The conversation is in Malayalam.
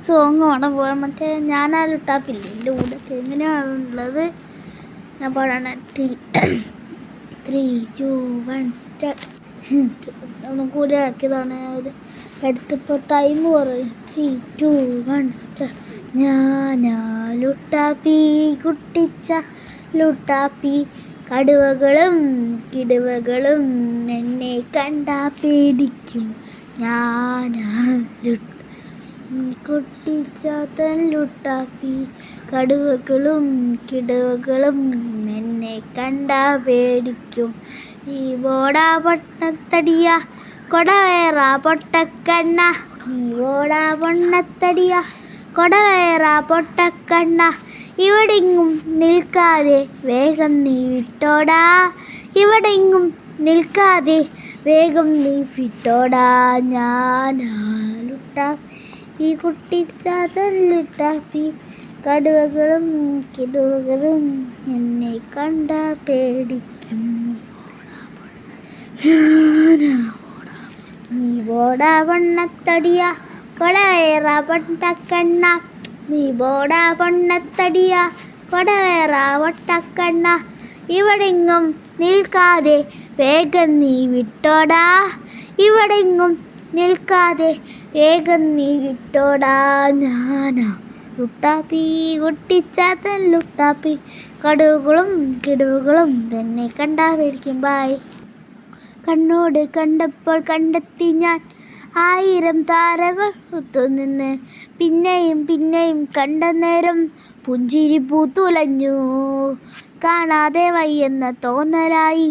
സോങ് വേണം പോകാൻ. മറ്റേ ഞാനാ ലുട്ടാപ്പില്ലേ എൻ്റെ കൂടെ എങ്ങനെയാണുള്ളത് ഞാൻ പാടാണ്. 3, 2, 1 സ്റ്റാർട്ട്. ഒന്നും കൂടി ആക്കിയതാണ് ഒരു എടുത്തപ്പോൾ ടൈം പറയും. 3, 2, 1 സ്റ്റാർട്ട്. ഞാനാ ലുട്ടാപ്പി കുട്ടിച്ച ലുട്ടാപ്പി, കടുവകളും കിടുവകളും എന്നെ കണ്ടാ പേടിക്കും. ഞാനാ കുട്ടിച്ചാത്തൻ ലുട്ടാപ്പി, കടുവകളും കിടുവകളും എന്നെ കണ്ടാ പേടിക്കും. നീ ബോടാ പൊട്ടത്തടിയ കൊടവേറ പൊട്ടക്കണ്ണ, നീ ബോടാ പൊണ്ണത്തടിയ കൊടവേറ പൊട്ടക്കണ്ണ, ഇവിടെങ്ങും നിൽക്കാതെ വേഗം നീ വിട്ടോടാ, ഇവിടെങ്ങും നിൽക്കാതെ വേഗം നീ വിട്ടോടാ. ഞാനാ ലുട്ടാപ്പി ഈ കുട്ടിച്ചാത്തൻ ലുട്ടാപ്പി, കടുവകളും കിടുവകളും എന്നെ കണ്ടാ പേടിക്കും. നീ ബോടാ പൊണ്ണത്തടിയ കൊടവേറ പൊട്ടക്കണ്ണ, നീ ബോടാ പൊണ്ണത്തടിയ കൊടവേറ പൊട്ടക്കണ്ണ, ഇവിടെങ്ങും നിൽക്കാതെ വേഗം നീ വിട്ടോടാ, ഇവിടെങ്ങും നിൽക്കാതെ വേഗം നീ വിട്ടോടാ. ഞാനാ ലുട്ടാപ്പി കുട്ടിച്ചാത്തൻ ലുട്ടാപ്പി, കടുവകളും കിടുവകളും എന്നെ കണ്ടാ പേടിക്കും. ബായ്. കണ്ണോട് കണ്ടപ്പോൾ കണ്ടെത്തി ഞാൻ 1000 താരകൾ ഒത്തുനിന്ന്, പിന്നെയും പിന്നെയും കണ്ട നേരം പുഞ്ചിരി പൂത്തുലഞ്ഞു. കാണാതെ വയ്യെന്ന തോന്നലായി